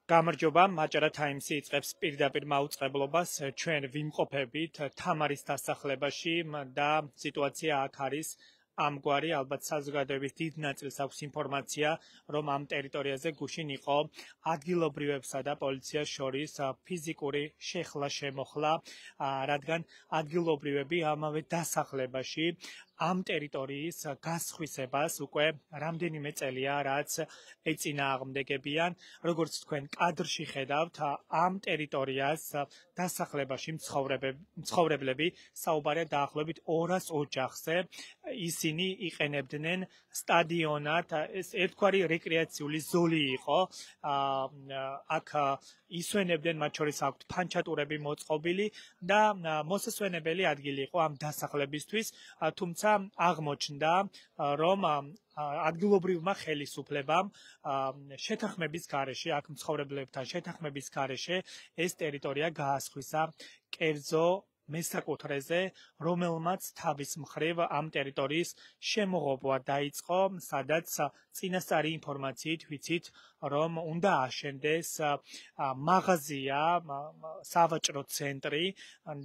გამარჯობა, მაჭარა თაიმსი იწყებს პირდაპირ მაუწყებლობას. ჩვენ ვიმყოფებით თამარის დასახლებაში და სიტუაცია აქ არის ამგვარი, ალბათ საზოგადოების დიდ ნაწილს აქვს ინფორმაცია, რომ ამ ტერიტორიაზე გუშინ იყო ადგილობრივებსა და პოლიციას შორის ფიზიკური შეხლა-შემოხლა, რადგან ადგილობრივები ამავე დასახლებაში ამ ტერიტორიის გასხვისებას უკვე რამდენიმე წელია, რაც ეწინააღმდეგებიან. როგორც თქვენ კადრში ხედავთ, ამ ტერიტორიას დასახლებაში მცხოვრებლები საუბარია დაახლოებით 200 ოჯახზე. ისინი იყენებდნენ სტადიონად, ეს ერთგვარი რეკრეაციული ზოლი იყო. აქ ისვენებდნენ, მათ შორის აქვთ ფანჩატურები მოწყობილი და მოსასვენებელი ადგილი იყო ამ დასახლებისთვის, თუმცა აღმოჩნდა, რომ ადგილობრივმა ხელისუფლებამ შეთანხმების გარეშე, აქ მცხოვრებლებთან შეთანხმების გარეშე ეს ტერიტორია გაასხვისა კერძო მესაკუთრეზე, რომელმაც თავის მხრივ ამ ტერიტორიის შემოღობა დაიწყო, სადაც წინასწარი ინფორმაციით ვიცით, რომ უნდა აშენდეს მაღაზია, სავაჭრო ცენტრი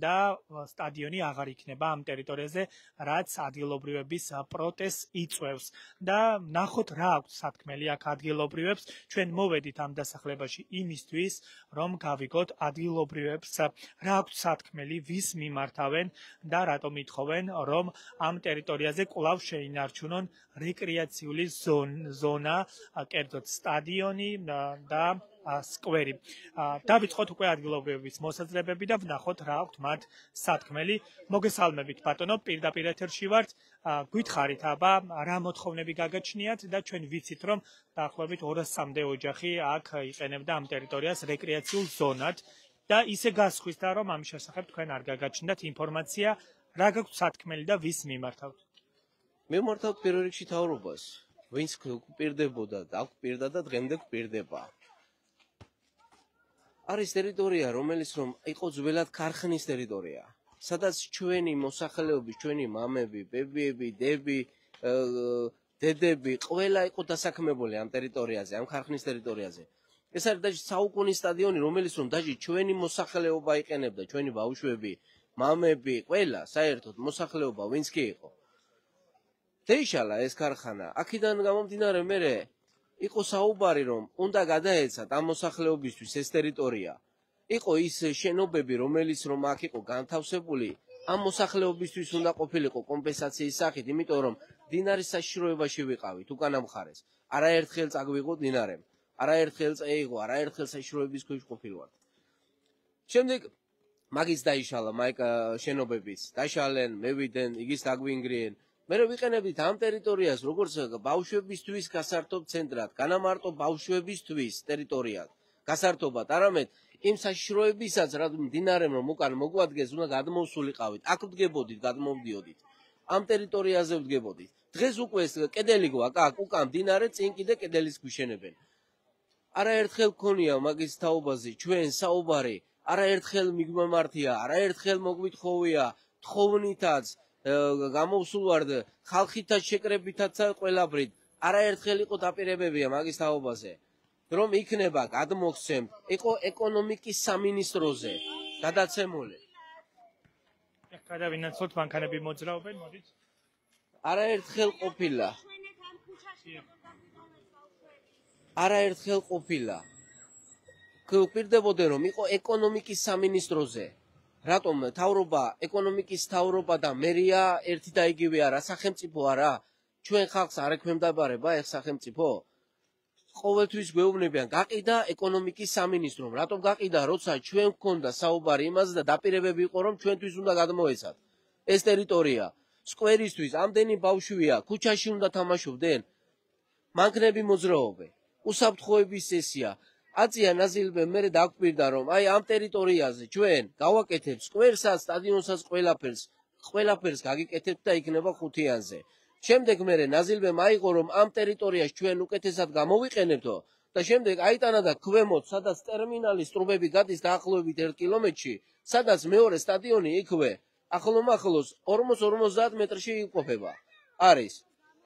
და სტადიონი აღარ იქნება ამ ტერიტორიაზე, რაც ადგილობრივების პროტესტს იწვევს. და ნახოთ რა აქვს სათქმელი აქ ადგილობრივებს, ჩვენ მოვედით ამ დასახლებაში იმისთვის, რომ გავიგოთ ადგილობრივებს რა აქვს სათქმელი, ვის მიმართავენ და რატომ ითხოვენ, რომ ამ ტერიტორიაზე კვლავ შეინარჩუნონ რეკრეაციული ზონა, კერძოდ სტადიონი და სკვერი. დავიწყოთ უკვე ადგილობრივების მოსაზრებები და ვნახოთ რა აქვთ მათ სათქმელი. მოგესალმებით ბატონო, პირდაპირ ეთერში ვართ. გითხარით აბა, რა მოთხოვნები გაგაჩნიათ და ჩვენ ვიცით, რომ დაახლოებით 200-მდე ოჯახი აქ იყენებდა ამ ტერიტორიას რეკრეაციულ ზონად. და ისე გასხვისდა, რომ ამის შესახებ თქვენ არ გაგაჩნდათ ინფორმაცია, რა გაქვთ სათქმელი და ვის მიმართავთ? მიმართავთ პირველ რიგში მთავრობას, ვინც გვპირდებოდა და გვპირდა და დღემდე გვპირდება. არის ტერიტორია, რომელიც რომ იყო ძველად ქარხნის ტერიტორია, სადაც ჩვენი მოსახლეობის, ჩვენი მამები, ბებიები, დედები, ყველა იყო დასაქმებული ამ ტერიტორიაზე, ამ ქარხნის ტერიტორიაზე. ეს არის დაჟე საუკუნის სტადიონი, რომელიც რომ დაჟე ჩვენი მოსახლეობა იყენებდა, ჩვენი ბავშვები, მამები, ყველა საერთოდ მოსახლეობა ვინც კი იყო. შეიშალა ეს ქარხანა. აქედან გამომდინარე მერე იყო საუბარი, რომ უნდა გადაეცათ ამ მოსახლეობისთვის ეს ტერიტორია. იყო ის შენობები, რომელიც რომ აქ იყო განთავსებული, ამ მოსახლეობისთვის უნდა ყოფილიყო კომპენსაციის სახით, იმიტომ რომ დინარის საშიშროებაში ვიყავით უკანა მხარეს. არაერთხელ წაგვიღოთ დინარემ. არაერთხელ წაიღო, არაერთხელ საშიშროების ქვეშ ყოფილვართ. შემდეგ მაგის დაიშალა მაიკა შენობების, დაშალენ, მევიდნენ, იგის დაგვინგრიენ. მე ვიყენებდით ამ ტერიტორიას როგორც ბავშვებისთვის გასართობ ცენტრად, განამარტო ბავშვებისთვის ტერიტორიად, გასართობად, არამედ იმ საშიშროებისაც, რა მდინარემ რომ უკან მოგვადგეს, უნდა გადმოვსულიყავით. აქ ვდგებოდით, გადმოვდიოდით. ამ ტერიტორიაზე ვდგებოდით. დღეს უკვე ეს კედელი გვაქვს, აქ უკან მდინარე, წინ კიდე კედელის გვიშენებენ. არაერთხელ გქონია მაგის თაობაზე ჩვენ საუბარი, არაერთხელ მიგვემართია, არაერთხელ მოგვითხოვია, თხოვნითაც, გამოვსულ ვარ ხალხითაც შეკრებითაც ყველაფრით, არაერთხელ იყო დაპირებებია მაგის თაობაზე, რომ იქნება გადმოგცემ, იყო ეკონომიკის სამინისტროზე გადაცემული. გადავინაცვლოთ მანქანები მოძრაობენ, მოდით. არაერთხელ ყოფილა. არაერთხელ ყოფილა. გვპირდებოდნენ, რომ იყო ეკონომიკის სამინისტროზე. რატომ თავრობა, ეკონომიკის თავრობა და მერია ერთი და იგივე არა, სახელმწიფო არა? ჩვენ ხალხს არ ექვემდებარება ეს სახელმწიფო? ყოველთვის გვეუბნებიან, გაყიდა ეკონომიკის სამინისტრომ. რატომ გაყიდა, როცა ჩვენ გვქონდა საუბარი იმაზე და დაპირებები იყო, რომ ჩვენთვის უნდა გადმოეცათ ეს ტერიტორია. სკვერისთვის ამდენი ბავშვია, ქუჩაში უნდა თამაშობდნენ. მანქანები მოძრაობენ. უსაფრთხოების წესია. აწია ნაზილბე მე დაგვპირდა, რომ აი ამ ტერიტორიაზე ჩვენ გავაკეთებ სკვერსაც, სტადიონსაც, ყველაფერს გაგიკეთებთ და იქნება ხუთიანზე. შემდეგ მე ნაზილბე მაიღო, რომ ამ ტერიტორიას ჩვენ უკეთესად გამოვიყენებთო და შემდეგ აიტანა და ქვემოთ, სადაც ტერმინალის ტრუბები გადის დაახლოებით 1 კილომეტრში, სადაც მეორე სტადიონი იქვე, ახლომახლოს 40-50 მეტრში იყოფება. არის,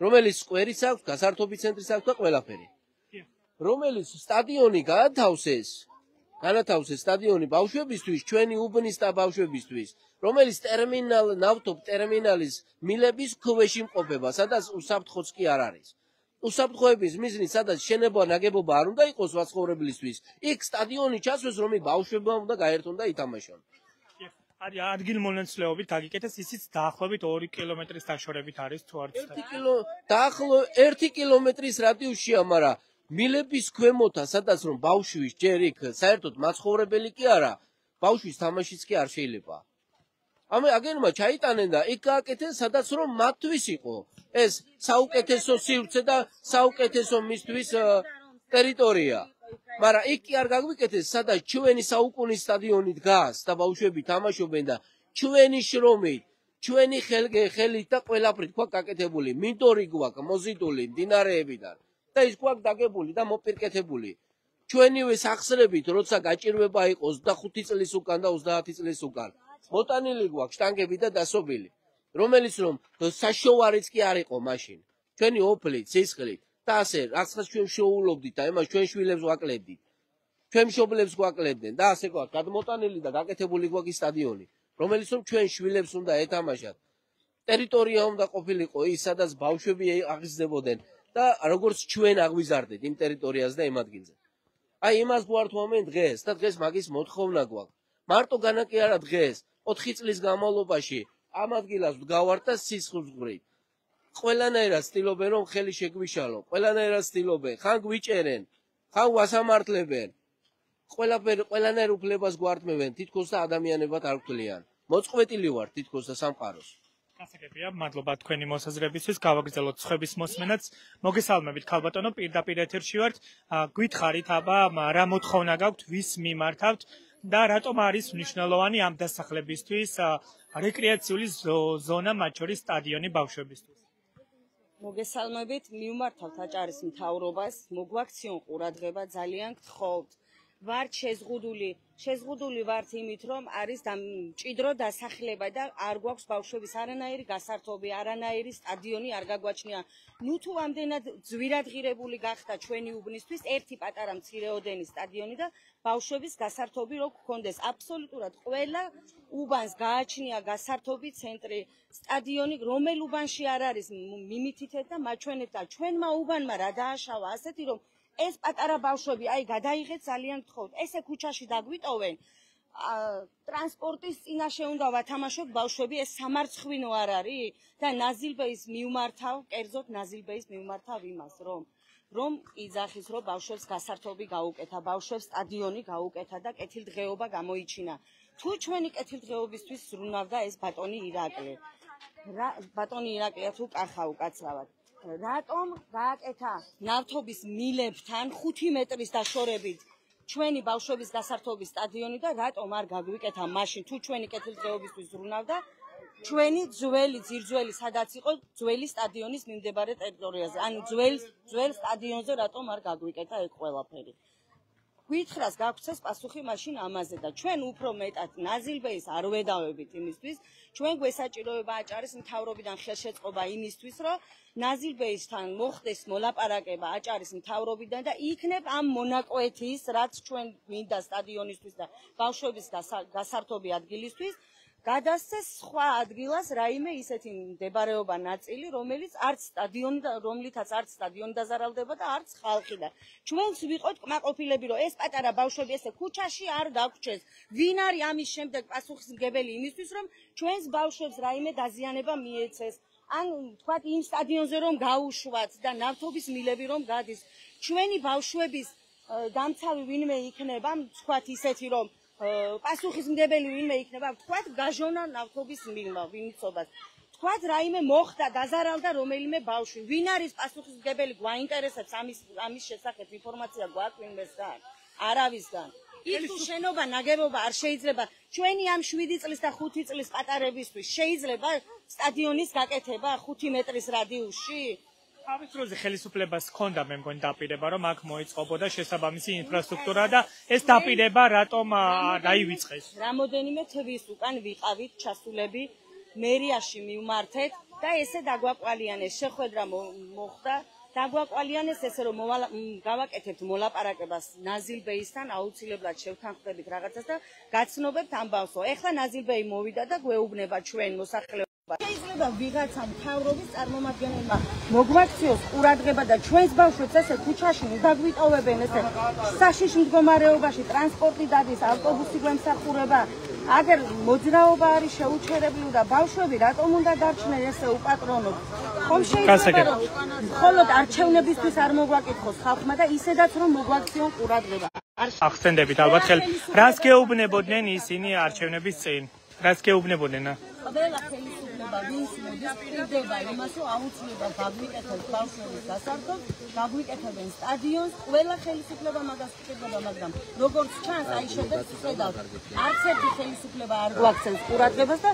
რომელიც სკვერიც აქვს, გასართობი ცენტრის აქვს და ყველაფერი. რომელიც სტადიონი განათავსეს სტადიონი ბავშვებისთვის, ჩვენი უბნის და ბავშვებისთვის, რომელიც ნავთობ ტერმინალის მილების ქვეშ იმყოფება, სადაც უსაფრთხოც კი არ არის. უსაფრთხოების მიზნით, სადაც შენობა ნაგებობა არ უნდა იყოს მაცხოვრებლისთვის, იქ სტადიონი ჩასვეს, რომ ბავშვებმა უნდა გაერთონ და ითამაშონ. არის ადგილმონაცვლეობით გაგიკეთეს, ისიც დაახლოებით 2 კილომეტრის დაშორებით არის თუ არ დაახლოებით 1 კილომეტრის რადიუსშია, მაგრამ მილების ქვემოთა, სადაც რომ ბავშვის ჯერ იქ საერთოდ მაცხოვრებელი კი არა, ბავშვის თამაშიც კი არ შეიძლება. აგერმა ჩაიტანენ და იქ გააკეთეს, სადაც რომ მათთვის იყო ეს საუკეთესო სივრცე და საუკეთესო მისთვის ტერიტორია. მაგრამ იქ კი არ გაგვიკეთეს, სადაც ჩვენი საუკუნის სტადიონი დგას და ბავშვები თამაშობენ და ჩვენი შრომით, ჩვენი ხელით და ყველაფრით გვაქვს გაკეთებული, მინდორი გვაქვს მოზიდული მდინარეებიდან და ის გვაქვს დაგებული და მოპირკეთებული. ჩვენივე სახსრებით, როცა გაჭირვება იყო 25 წლის უკან და 30 წლის უკან, მოტანილი გვაქვს შტანგები და დასობილი, რომელიც რომ საშოვარიც კი არ იყო მაშინ. ჩვენი ოფლით, სისხლით და ასე, რაღაცას ჩვენ შეულობდით და იმას ჩვენ შვილებს ვაკლებდით. ჩვენ მშობლებს გვაკლებდნენ და ასე გვაქვს გადმოტანილი და გაკეთებული გვაქვს სტადიონი, რომელიც რომ ჩვენ შვილებს უნდა ეთამაშათ. ტერიტორია უნდა ყოფილიყო ის, სადაც ბავშვები აღიზრდებოდნენ და როგორც ჩვენ აღვიზარდეთ იმ ტერიტორიაზე და იმ ადგილზე. აი იმას გვართვამენ დღეს და დღეს მაგის მოთხოვნა გვაქვს. მარტო განა კი არა დღეს, 4 წლის განმავლობაში ამ ადგილას ვდგავართ და სისხლს ვღვრით. ყველანაირად ცდილობენ რომ ხელი შეგვიშალო, ყველანაირად ცდილობენ, ხან გვიჭერენ, ხან ვასამართლებენ. ყველანაირ უფლებას გვართმევენ, თითქოს და ადამიანებად არ გვთვლიან. მოწყვეტილი ვარ თითქოს და სამყაროს. გასაგებია, მადლობა თქვენი მოსაზრებისთვის, გავაგრძელოთ სხვების მოსმენაც. მოგესალმებით, ქალბატონო, პირდაპირ ეთერში ვართ. გითხარით, აბა, რა მოთხოვნა გაქვთ, ვის მიმართავთ და რატომ არის მნიშვნელოვანი ამ დასახლებისთვის რეკრეაციული ზონა, მათ შორის სტადიონი ბავშვებისთვის? მოგესალმებით, მივმართავთ აჭარის მთავრობას, მოგვაქციონ ყურადღება, ძალიან გთხოვთ. ვართ შეზღუდული ვართ იმით, რომ არის მჭიდრო დასახლება და არ გვაქვს ბავშვების არანაირი გასართობი, არანაირი სტადიონი არ გაგვაჩნია. ნუ თუ ამდენად ძვირადღირებული გახდა ჩვენი უბნისთვის ერთი პატარა მცირეოდენი სტადიონი და ბავშვების გასართობი რო გქონდეს. აბსოლუტურად ყველა უბანს გააჩნია გასართობი ცენტრი, სტადიონი რომელ უბანში არ არის მიმითითეთ და მაჩვენებთ და ჩვენმა უბანმა რა დააშავა ასეთი რომ ეს პატარა ბავშვები, აი გადაიღეთ ძალიან გთხოვთ, ესე ქუჩაში დაგვიტოვენ, ტრანსპორტის წინაშე უნდა ვათამაშოთ ბავშვები, ეს სამარცხვინო არ არის და ნაზილბეის მივმართავ, კერძოდ ნაზილბეის მივმართავ იმას, რომ იძახის, რომ ბავშვებს გასართობი გაუკეთა, ბავშვებს სტადიონი გაუკეთა და კეთილდღეობა გამოიჩინა. თუ ჩვენი კეთილდღეობისთვის ზრუნავდა ეს ბატონი ირაკლი. ბატონი ირაკლია თუ კახა უკაცრავად. რატომ გააკეთა ნავთობის მილებთან 5 მეტრის დაშორებით ჩვენი ბავშვების გასართობის სტადიონი და რატომ არ გაგვიკეთა მაშინ თუ ჩვენი კეთილდღეობისთვის ზრუნავდა ჩვენი ძველი ძირძველი სადაც იყო ძველი სტადიონის მიმდებარე ტერიტორიაზე ანუ ძველ სტადიონზე რატომ არ გაგვიკეთა ეგ ყველაფერი გვითხრას გაგვცეს პასუხი მაშინ ამაზე და ჩვენ უფრო მეტად ნაზილბეის არ ვედავებით იმისთვის ჩვენ გვესაჭიროება აჭარის მთავრობიდან ხელშეწყობა იმისთვის რომ ნაზილბეისთან მოხდეს მოლაპარაკება აჭარის მთავრობიდან და იქნებ ამ მონაკვეთის რაც ჩვენ მინდა სტადიონისთვის და ბავშვების გასართობი ადგილისთვის გადასცეს სხვა ადგილას რაიმე ისეთი მდებარეობა ნაწილი რომელიც არც სტადიონი და რომლითაც არც სტადიონი დაზარალდება და არც ხალხი და ჩვენს ვიყოთ კმაყოფილები რომ ეს პატარა ბავშვები ესე ქუჩაში არ დაგვრჩეს ვინ არის ამის შემდეგ პასუხისმგებელი იმისთვის რომ ჩვენს ბავშვებს რაიმე დაზიანება მიეცეს ან თქვათ იმ სტადიონზე რომ გაუშვათ და ნავთობის მილები რომ გადის ჩვენი ბავშვების დამცავი ვინმე იქნება თქვათ ისეთი რომ პასუხისმგებელი ვინმე იქნება თქვათ გაჟონა ნავთობის მილმა ვინიცობას თქვათ რაიმე მოხდა დაზარალდა რომელიმე ბავშვი ვინ არის პასუხისმგებელი გვაინტერესებს ამის შესახებ ინფორმაცია გვაქვს ვინმესგან არავისგან იქ თუ შენობა ნაგებობა არ შეიძლება ჩვენი ამ 7 წლის და 5 წლის პატარებისთვის შეიძლება სტადიონის გაკეთება 5 მეტრის რადიუსში თავის დროზე ხელისუფლებას ჰქონდა მე მგონი დაპირება რომ აქ მოიწყობოდა შესაბამისი ინფრასტრუქტურა და ეს დაპირება რატომ დაივიწყეს რამოდენიმე თვის უკან ვიყავით ჩასულები მერიაში მივმართეთ და ესე დაგვაყვალიანეს შეხვედრა მოხდა დაგვაკვალიანეს ესე რომ გავაკეთებთ მოლაპარაკებას ნაზილბეისთან, აუცილებლად შევთანხმდებით რაღაცას და გაცნობებთ ამბავსო. ეხლა ნაზილბეი მოვიდა და გვეუბნება ჩვენ მოსახლეობას. შეიძლება ვიღაცა მთავრობის წარმომადგენელმა მოგვაქციოს ყურადღება და ჩვენს ბავშვებს ესე ქუჩაში დაგვიტოვებენ ესე საშიშ მდგომარეობაში ტრანსპორტი დადის, ავტობუსი გვემსახურება. აგერ მოძრაობა არის შეუჩერებლივ და ბავშვები რატომ უნდა დარჩნენ ესე უპატრონოდ? ხომ შეიძლება რომ მხოლოდ არჩევნებისთვის არ მოგვაკითხოს ხალხმა და ისედაც რომ მოგვაქციონ ყურადღება. ახსენდებით ალბათ ხელ რას გეუბნებოდნენ ისინი არჩევნების წინ? რას გეუბნებოდნენ? ყველა ხელისუფლება ვინც მოდის პირდება იმას რომ აუცილებლად გაგვიკეთებს ბავშვების გასართობ, გაგვიკეთებენ სტადიონს, ყველა ხელისუფლება მაგას პირდება, მაგრამ როგორც ჩანს, აი შედეგს ხედავთ, არც ერთი ხელისუფლება არ გვაქცევს ყურადღებას და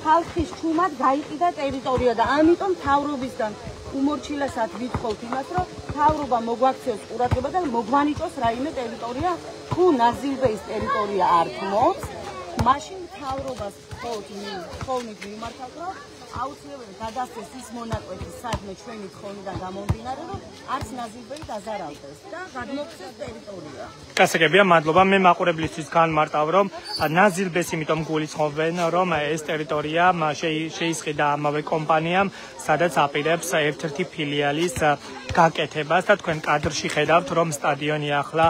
ხალხის ჩუმად გაიყიდა ტერიტორია და ამიტომ მთავრობისგან უმორჩილესად ვითხოვთ იმას, რომ მთავრობა მოგვაქცევს ყურადღება და მოგვანიჭოს რაიმე ტერიტორია, თუ ნაზილბეის ტერიტორია არ თმობს, მაშინ მთავრობას თხოვნით მიმართავთ, რომ აუცილებლად გადასცეს ის მონაკვეთი, სადმე ჩვენი თხოვნიდან გამომდინარე, რომ არც ნაზილბეი დაზარავდეს და გადმოქცეს ტერიტორია. კასაკებია, მადლობა. მე მაყურებლისთვის განმარტავ, რომ ნაზილბეს იმიტომ გულისხმობენ, რომ ეს ტერიტორია შეისყიდა ამავე კომპანიამ, სადაც აპირებს ერთ-ერთი ფილიალის გაკეთებას და თქვენ კადრში ხედავთ, რომ სტადიონი ახლა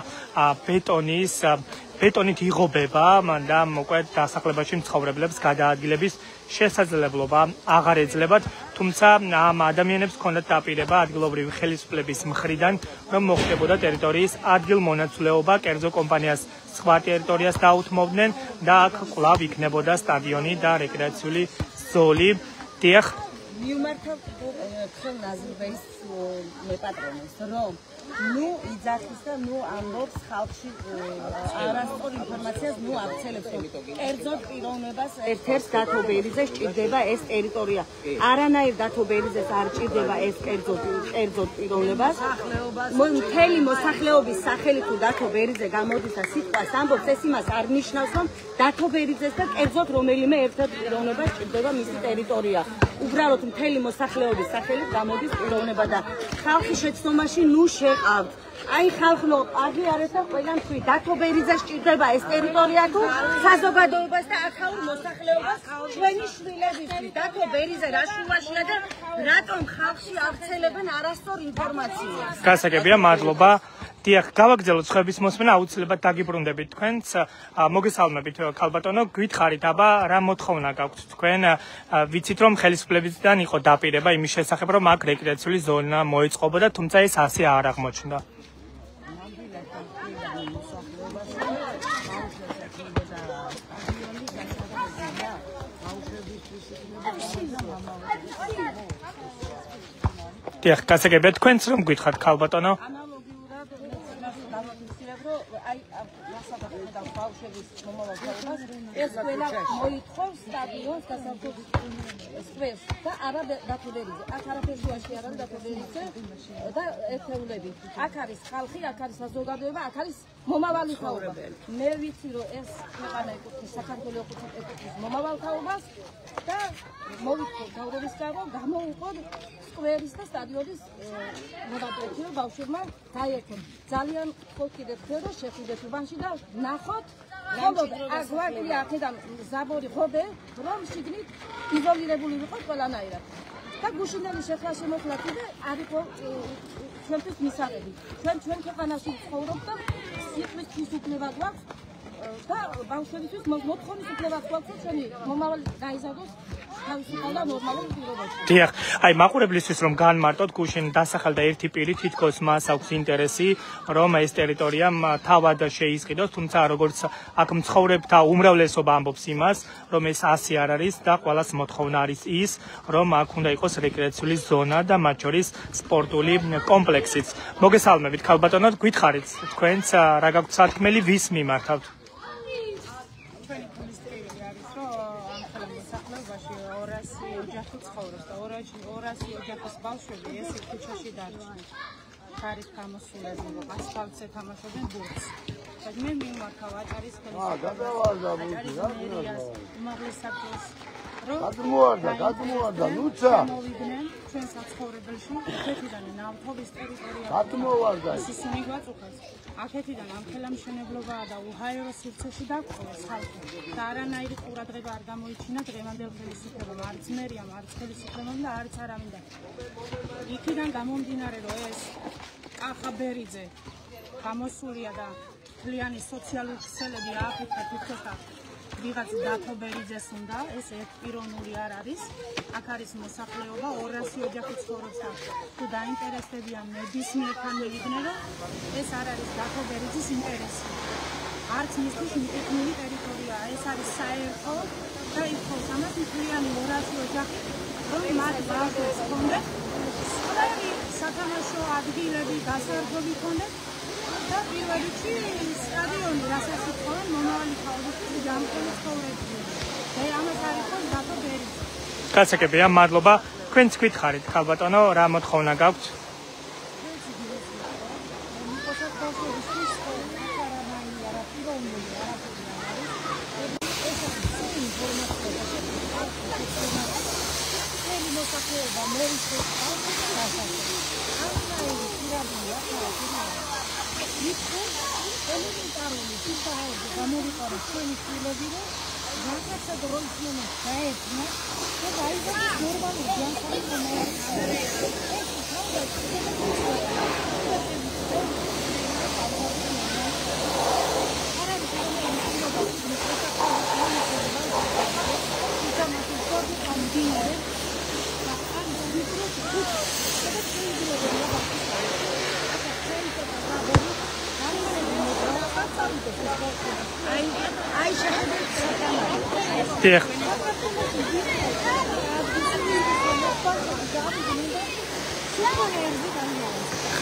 ბეტონით იღობება და მოკლედ დასახლებაში მცხოვრებლებს გადაადგილების შესაძლებლობა აღარ ეძლებათ, თუმცა ამ ადამიანებს ჰქონდათ დაპირება ადგილობრივი ხელისუფლების მხრიდან, რომ მოხდებოდა ტერიტორიის ადგილმონაცვლეობა, კერძო კომპანიას სხვა ტერიტორიას დაუთმობდნენ და აქ კვლავ იქნებოდა სტადიონი და რეკრეაციული ზოლი. დიახ, მივმართავ თქვენ ნაზილბეის მეპატრონეს, რომ ნუ იძახის და ნუ ამბობს ხალხში არასწორ ინფორმაციას ნუ აქცელებს, რომ კერძოდ პიროვნებას ერთ-ერთ დათო ბერიძეს ჭირდება ეს ტერიტორია. არანაირ დათო ბერიძეს არ ჭირდება ეს კერძოდ პიროვნებას. მთელი მოსახლეობის სახელი თუ დათო ბერიძე გამოდის და სიტყვას ამბობს, ეს იმას არ ნიშნავს, რომ დათო ბერიძეს და კერძოდ რომელიმე ერთ-ერთ პიროვნებას ჭირდება მისი ტერიტორია. უბრალოდ მთელი მოსახლეობის სახელით გამოდის პიროვნება და ხალხის შეცდომაში ნუ შეყავთ. აი ხალხო, პარგი არის და ყველამ თქვი, დათო ბერიძეს ჭირდება ეს ტერიტორია თუ საზოგადოებას და აქაურ მოსახლეობას ჩვენი შვილებისთვის. დათო ბერიძე რა შუაშია და რატომ ხალხში აღწელებენ არასწორ ინფორმაციას? კასაკებია, მადლობა. დიახ, გავაგრძელოთ ხების მოსმენა, აუცილებლად დაგიბრუნდებით თქვენს. მოგესალმებით, ქალბატონო, გითხარით, აბა რა მოთხოვნა გაქვთ თქვენ? ვიცით, რომ ხელისუფლებისგან იყო დაპირება იმის შესახებ, რომ აქ რეკრეაციული ზონა მოეწყობოდა, თუმცა ეს ასე არ აღმოჩნდა. დიახ, კასაკებია, თქვენც რომ გითხართ, ქალბატონო? ეს ყველა მოითხოვს სტადიონს გასართობ სკვერს და არა დათო ბერიძე. აქ არაფერი შუაში არ არის დათო ბერიძე და ერთეულები. აქ არის ხალხი, აქ არის საზოგადოება, აქ არის მომავალი თაობა. მე ვიცი, რომ ეს ქვეყანა ეკუთვნის საქართველოს ეკუთვნის მომავალ თაობას და მოვითხოვ თავრობისგან, რომ გამოუყოდ სკვერის და სტადიონის მონაკვეთი, რომ ბავშვებმა გაიერთონ. ძალიან ხო კიდევ რომ შეხვიდეთ უბანში და ნახოთ ხომოდ აქ ვაკლია აქედან ზაბორი ხობე, რომ შიგნით იზოლირებული ვიყოთ ყველანაირად. და გუშინდელი შეხლა შემოხლა კიდე არ იყო ჩვენთვის მისაღები. ჩვენ ქვეყანაში ვცხოვრობ და სიტყვის თვისუფლება გვაქვს და ბავშვებისთვის მოთხოვნის უფლება გვაქვს, ჩვენი მომავალი გაიზარდოს თავისუფალ და ნორმალურ პირობებში. დიახ, აი მაყურებლისთვის რომ განმარტოთ, გუშინ დასახელდა ერთი პირი, თითქოს მას აქვს ინტერესი, რომ ეს ტერიტორია თავად შეისყიდოს, თუმცა როგორც აქ მცხოვრებთა უმრავლესობა ამბობს იმას, რომ ეს ასე არ არის და ყველას მოთხოვნა არის ის, რომ აქ უნდა იყოს რეკრეაციული ზონა და მათ შორის სპორტული კომპლექსიც. მოგესალმებით, ქალბატონო, გითხარით, თქვენც რა გაქვთ სათქმელი, ვის მიმართავთ? ორასი ოჯახის ბავშვები ეს ქუჩაში დარჩნენ. ხარით გამოსულები, ასფალტზე თამაშობენ ბურთს. მე მიმართავ აჭარის ხელისუფლებას, უმაღლეს საბჭოს გადმოვარდა, ნუცა. მოვიდნენ ჩვენ საცხოვრებელში, აქეთიდან ნავთობის ტერიტორია. გადმოვარდა. ისინი გვაწუხეს. აქეთიდან ამ ხელამშენებლობაა და უჰაერო სივრცეში დაგვყოლეს ხალხი. და არანაირი ყურადღება არ გამოიჩინა დღევანდელ ხელისუფლებამ, არც მერიამ, არც ხელისუფლებამ და არც არავინ და იქიდან გამომდინარე, რომ ეს კახა ბერიძე გამოსულია და მთლიანი სოციალური ქსელები ააფეთქა თვითონ და ვიღაც დათო ბერიძეს უნდა, ეს ერთპიროვნული არ არის. აქ არის მოსახლეობა 200 ოჯახი ცხოვრობს და თუ დაინტერესდებიან ნებისმიერთან მივიდნენ, რომ ეს არ არის დათო ბერიძის ინტერესი. არც მისთვის მიტკნილი ტერიტორია, ეს არის საერთო და ითხოვს ამას მთლიანი 200 ოჯახი, რომ მათ ბავშვებს ჰქონდეთ ყველი სათამაშო ადგილები, გასართობი ჰქონდეთ და პირველ რიგში სტადიონი, რასაც ითხოვენ მომავალი თავისუფლების ჯანმრთელი ცხოვრებისთვის. და ამას არ ითხოვს დათო ბერიძე. გასაგებია, მადლობა. თქვენც გითხარით, ხალბატონო, რა მოთხოვნა გაქვთ? Dech.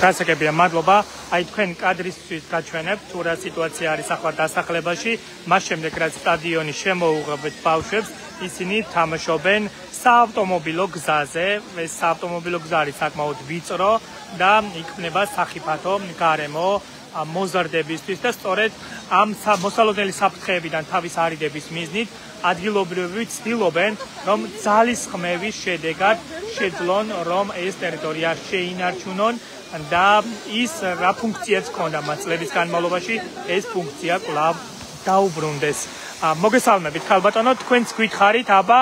გასაგებია, მადლობა. აი თქვენ კადრისთვის გაჩვენებთ თუ რა სიტუაცია არის ახლა დასახლებაში, მას შემდეგ რაც სტადიონი შემოუღებთ ბავშვებს, ისინი თამაშობენ საავტომობილო გზაზე. ეს საავტომობილო გზა არის საკმაოდ ვიწრო და იქმნება სახიფათო გარემო მოზარდებისთვის და სწორედ ამ მოსალოდნელი საფრთხეებიდან თავის არიდების მიზნით ადგილობრივები ცდილობენ, რომ ძალისხმევის შედეგად შეძლონ, რომ ეს ტერიტორია შეინარჩუნონ და ის რა ფუნქციაც ჰქონდა მათ წლების განმავლობაში, ეს ფუნქცია კვლავ დაუბრუნდეს. მოგესალმებით, ხალბატონო, თქვენც გითხარით, აბა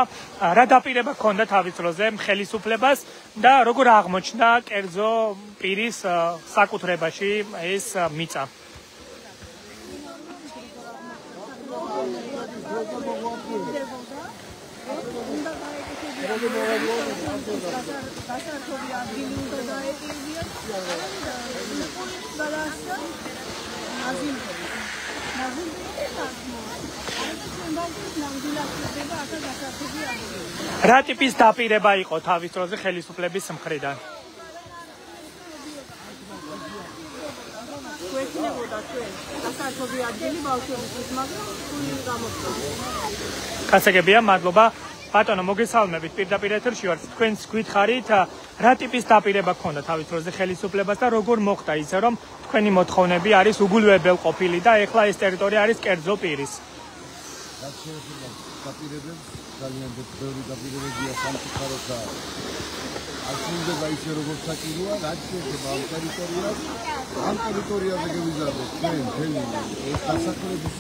რა დაპირება ჰქონდა თავის დროზე ხელისუფლებას და როგორ აღმოჩნდა კერძო პირის საკუთრებაში ეს მიწა? რა ტიპის დაპირება იყო თავის დროზე ხელისუფლების მხრიდან? გასაგებია, მადლობა. ბატონო, მოგესალმებით, პირდაპირ ეთერში ვართ. თქვენც გითხარით, რა ტიპის დაპირება ჰქონდა თავის დროზე ხელისუფლებას და როგორ მოხდა ისე, რომ თქვენი მოთხოვნები არის უგულებელყოფილი და ეხლა ეს ტერიტორია არის კერძო პირის? რაც შეეხება დაპირებებს, ძალიან ბევრი დაპირებებია სამწუხაროდ და აღსრულდება ისე როგორც საჭიროა, რაც შეეხება ამ ტერიტორიაზე gewizardet ჩვენ მთელი ეს დასახლების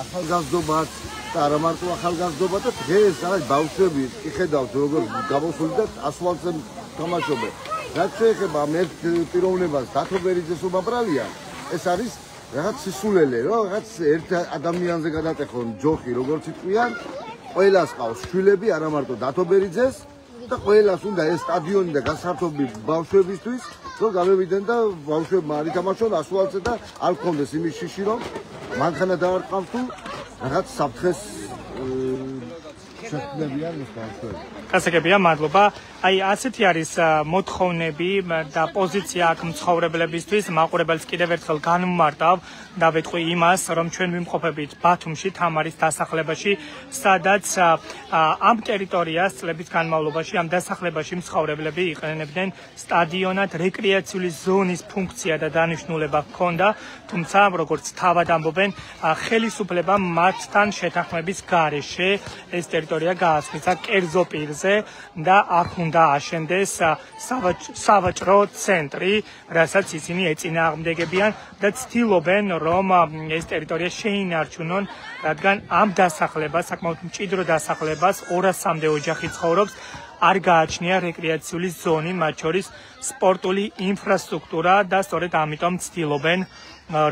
ახალგაზრდობაც და არა მარტო ახალგაზრდობა და დღეს რაღაც ბავშვები კი ხედავთ როგორ გამოსული და ასფალტზე თამაშობენ. რაც შეეხება ამ ერთ პიროვნებას დათო ბერიძეს უმაბრალია, ეს არის რაღაც სისულელე, რომ რაღაც ერთ ადამიანზე გადატეხონ ჯოხი, როგორც იტყვიან, ყველას ყავს შვილები, არა მარტო დათო ბერიძეს და ყველას უნდა ეს სტადიონი და გასართობი ბავშვებისთვის, რომ გამევიდნენ და ბავშვებმა არ ითამაშონ ასფალტზე და არ გქონდეს იმის შიში, რომ მანქანა დაარტყავს თუ რაღაც საფრთხეს შექმნებიან ეს ბავშვები. გასაგებია, მადლობა. აი ასეთი არის მოთხოვნები და პოზიცია აქ მცხოვრებლებისთვის. მაყურებელს კიდევ ერთხელ განვმარტავ და ვეთქვი იმას, რომ ჩვენ ვიმყოფებით ბათუმში, თამარის დასახლებაში, სადაც ამ ტერიტორიას წლების განმავლობაში ამ დასახლებაში მცხოვრებლები იყენებდნენ სტადიონად, რეკრეაციული ზონის ფუნქცია და დანიშნულება ჰქონდა, თუმცა როგორც თავად ამბობენ, ხელისუფლებამ მათთან შეთანხმების გარეშე ეს ტერიტორია ტერიტორია გაასხვიცა კერძო პირზე და აქ უნდა აშენდეს სავაჭრო ცენტრი, რასაც ისინი ეწინააღმდეგებიან და ცდილობენ, რომ ეს ტერიტორია შეინარჩუნონ, რადგან ამ დასახლებას, საკმაოდ მჭიდრო დასახლებას 200-მდე ოჯახი ცხოვრობს, არ გააჩნია რეკრეაციული ზონი, მათ შორის სპორტული ინფრასტრუქტურა და სწორედ ამიტომ ცდილობენ,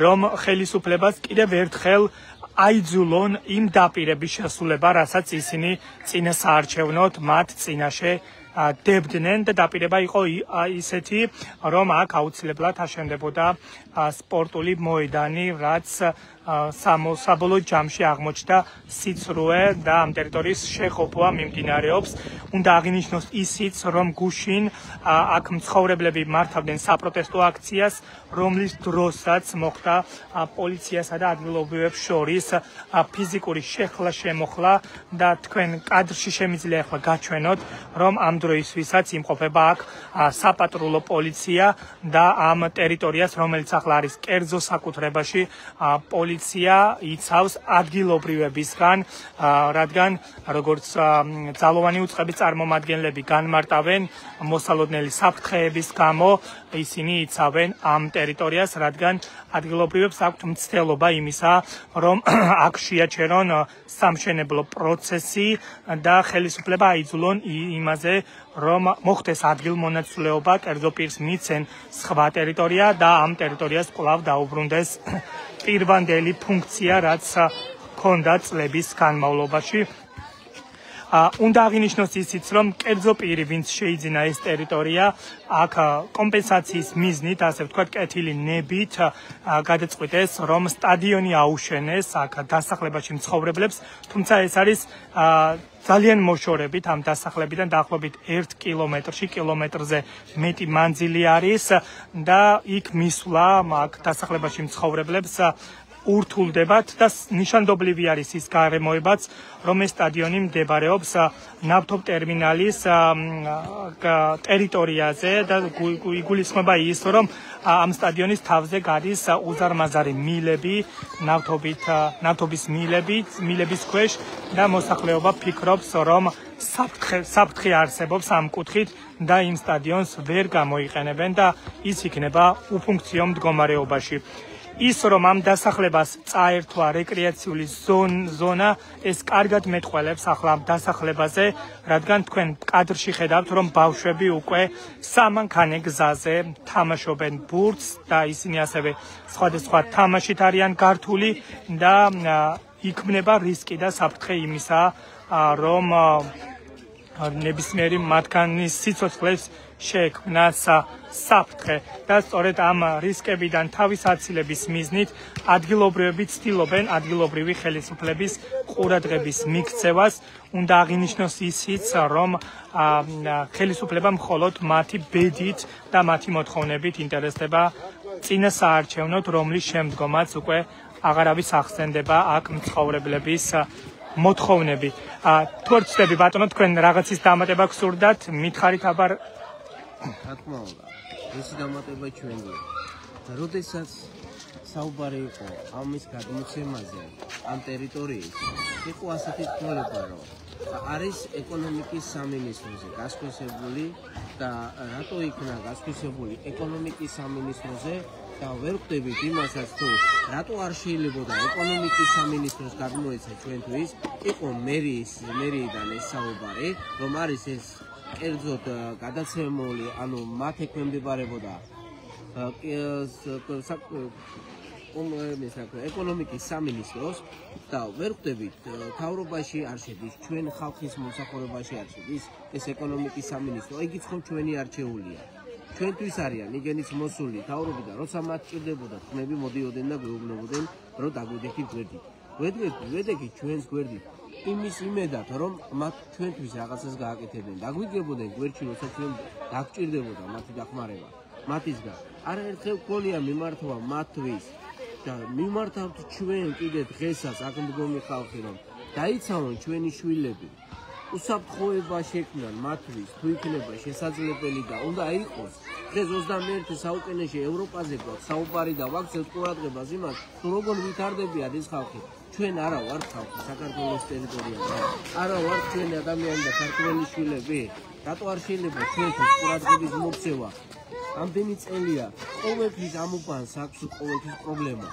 რომ ხელისუფლებას კიდევ ერთხელ აიძულონ იმ დაპირების შესრულება, რასაც ისინი წინასაარჩევნოდ მათ წინაშე დებდნენ და დაპირება იყო ისეთი, რომ აქ აუცილებლად აშენდებოდა სპორტული მოედანი, რაც საბოლოო ჯამში აღმოჩნდა სიცრუე და ამ ტერიტორიის შეყოფა მიმდინარეობს. უნდა აღინიშნოს ისიც, რომ გუშინ აქ მცხოვრებლები მართავდნენ საპროტესტო აქციას, რომლის დროსაც მოხდა პოლიციასა და ადგილობრივებს შორის ფიზიკური შეხლა-შემოხლა და თქვენ კადრში შემიძლია ახლა გაჩვენოთ, რომ ამ დროისვისაც იმყოფება აქ საპატრულო პოლიცია და ამ ტერიტორიას, რომელიც ახლა არის კერძო საკუთრებაში, პოლიცია იცავს ადგილობრივებისგან, რადგან როგორც ძალოვანი უწყების წარმომადგენლები განმარტავენ მოსალოდნელი საფრთხეების გამო, ისინი იცავენ ამ ტერიტორიას, რადგან ადგილობრივებს აქვთ მცდელობა იმისა, რომ აქ შეაჩერონ სამშენებლო პროცესი და ხელისუფლება აიძულონ იმაზე, რომ მოხდეს ადგილმონაცვლეობა, კერძო პირს მიცენ სხვა ტერიტორია და ამ ტერიტორიას კვლავ დაუბრუნდეს პირვანდელი ფუნქცია, რაც ჰქონდა წლების განმავლობაში. უნდა აღინიშნოს ისიც, რომ კერძო პირი, ვინც შეიძინა ეს ტერიტორია, აქ კომპენსაციის მიზნით, ასე ვთქვათ, კეთილი ნებით გადაწყვიტეს, რომ სტადიონი აუშენეს აქ დასახლებაში მცხოვრებლებს, თუმცა ეს არის ძალიან მოშორებით ამ დასახლებიდან დაახლოებით 1 კილომეტრზე მეტი მანძილი არის და იქ მისვლა აქ დასახლებაში მცხოვრებლებს ურთულდებათ და ნიშანდობლივი არის ის გარემოებაც, რომ ეს სტადიონი მდებარეობს ნავთობტერმინალის ტერიტორიაზე და იგულისხმება ის, რომ ამ სტადიონის თავზე გადის უზარმაზარი მილები, ნავთობის მილების ქვეშ და მოსახლეობა ფიქრობს, რომ საფრთხე არსებობს ამ კუთხით და იმ სტადიონს ვერ გამოიყენებენ და ის იქნება უფუნქციო მდგომარეობაში. ის, რომ ამ დასახლებას წაერთვა რეკრეაციული ზონა, ეს კარგად მეტყველებს ახლა ამ დასახლებაზე, რადგან თქვენ კადრში ხედავთ, რომ ბავშვები უკვე სამანქანე გზაზე თამაშობენ ბურთს და ისინი ასევე სხვადასხვა თამაშით არიან გართული და იქმნება რისკი და საფრთხე იმისა, რომ ნებისმიერი მათგანის სიცოცხლეს შეექმნას საფრთხე და სწორედ ამ რისკებიდან თავის აცილების მიზნით ადგილობრივები ცდილობენ ადგილობრივი ხელისუფლების ყურადღების მიქცევას. უნდა აღინიშნოს ისიც, რომ ხელისუფლება მხოლოდ მათი ბედით და მათი მოთხოვნებით ინტერესდება წინასაარჩევნოდ, რომლის შემდგომაც უკვე აღარავის ახსენდება აქ მცხოვრებლების მოთხოვნები. თუ არ ვწდები ბატონო, თქვენ რაღაცის დამატება გსურდათ, მითხარით აბარ რა თქმა უნდა, ესი დამატება ჩვენია. როდესაც საუბარი იყო ამის გადმოცემაზე, ამ ტერიტორიის, იყო ასეთი თქმულება, რომ არის ეკონომიკის სამინისტროზე გასხვისებული და რატო იქნა გასხვისებული ეკონომიკის სამინისტროზე და ვერ ხვდებით იმასაც, თუ რატო არ შეიძლებოდა ეკონომიკის სამინისტროს გადმოეცა ჩვენთვის, იყო მერიიდან ეს საუბარი, რომ არის ეს კერძოდ გადაცემული, ანუ მათ ექვემდებარებოდა ეკონომიკის სამინისტროს და ვერ ხვდებით თავრობაში არ შედის, ჩვენ ხალხის მომსახურებაში არ შედის ეს ეკონომიკის სამინისტრო, იგიც ხომ ჩვენი არჩეულია. ჩვენთვის არიან იგენიც მოსული თავრობიდან, როცა მათ ჭირდებოდა თქმები, მოდიოდნენ და გვეუბნებოდნენ, რომ დაგვიდექით გვერდით. ვედექით ჩვენს გვერდით. იმის იმედად, რომ მათ ჩვენთვის რაღაცას გააკეთებდნენ. დაგვიგებოდნენ გვერდში, როცა ჩვენ დაგჭირდებოდა მათი დახმარება. მათისგან არაერთხელ გქონია მიმართვა მათთვის და მიმართავთ ჩვენ კიდე დღესაც აქ მდგომი ხალხი, რომ დაიცავონ ჩვენი შვილები. უსაფრთხოება შექმნან მათთვის, თუ იქნება შესაძლებელი და უნდა იყოს დღეს 21 საუკუნეში ევროპაზე გვაქვს საუბარი და ვაქცევთ ყურადღებას იმას, თუ როგორ ვითარდებიან ეს ხალხი. ჩვენ არა ვართ ხალხი საქართველოს ტერიტორიაზე. არა ვართ ჩვენი ადამიანები და ქართველი შვილები. რატო არ შეიძლება ჩვენთვის ყურადღების მოქცევა? ამდენი წელია ყოველთვის ამუბანს აქვს ყოველთვის პრობლემა.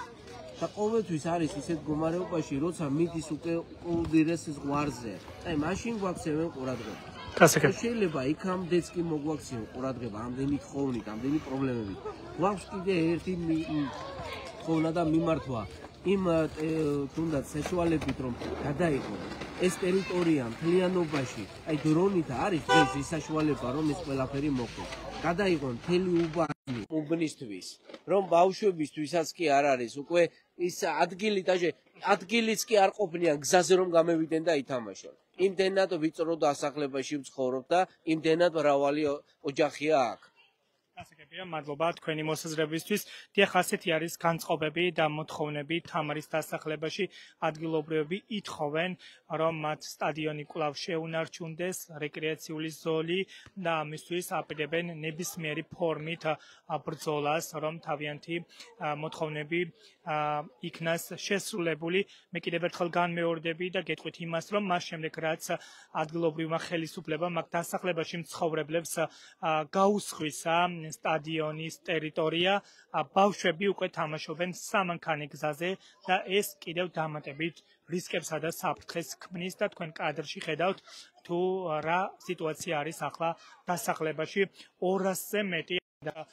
და ყოველთვის არის ისეთ მდგომარეობაში, როცა მიდის უკულდირეს ზღვარზე. აი, მაშინ გვაქცევენ ყურადღება. შეიძლება იქამდეც კი მოგვაქცევენ ყურადღება ამდენი ხოვნით, ამდენი პრობლემებით. გვაქვს კიდე ერთი ხოვნა და მიმართვა იმ თუნდაც საშუალებით, რომ გადაიღონ ეს ტერიტორია მთლიანობაში. აი, დრონით არის დღეს ის საშუალება, რომ ეს ყველაფერი მოხდეს. გადაიღონ მთელი უბანი უბნისთვის, რომ ბავშვებისთვისაც კი არ არის უკვე ის ადგილი დაჟე ადგილიც კი არ ყოფნიან გზაზე რომ გამევიდნენ და ითამაშონ. იმდენად ვიწრო დასახლებაში ვცხოვრობ და იმდენად მრავალი ოჯახია აქ. გასაგებია, მადლობა თქვენი მოსაზრებისთვის. დიახ, ასეთი არის განწყობები და მოთხოვნები თამარის დასახლებაში. ადგილობრივები ითხოვენ, რომ მათ სტადიონი კვლავ შეუნარჩუნდეს, რეკრეაციული ზოლი და ამისთვის აპირებენ ნებისმიერი ფორმით ბრძოლას, რომ თავიანთი მოთხოვნები იქნას შესრულებული. მე კიდევ ერთხელ განმეორდები და გეტყვით იმას, რომ მას შემდეგ რაც ადგილობრივმა ხელისუფლებამ აქ დასახლებაში მცხოვრებლებს გაუსხვისა სტადიონის ტერიტორია, ბავშვები უკვე თამაშობენ სამანქანე გზაზე და ეს კიდევ დამატებით რისკებსა და საფრთხეს ქმნის და თქვენ კადრში ხედავთ თუ რა სიტუაცია არის ახლა დასახლებაში 200-ზე მეტი და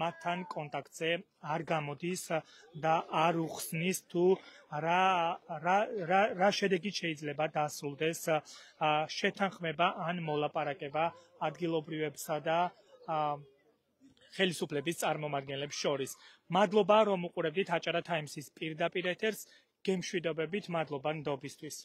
მათთან კონტაქტზე არ გამოდის და არ უხსნის თუ რა შედეგი შეიძლება დასრულდეს შეთანხმება ან მოლაპარაკება ადგილობრივებსა და ხელისუფლების წარმომადგენლებს შორის. მადლობა, რომ უყურებდით აჭარა თაიმსის პირდაპირ ეთერს. გემშვიდობებით, მადლობა ნდობისთვის.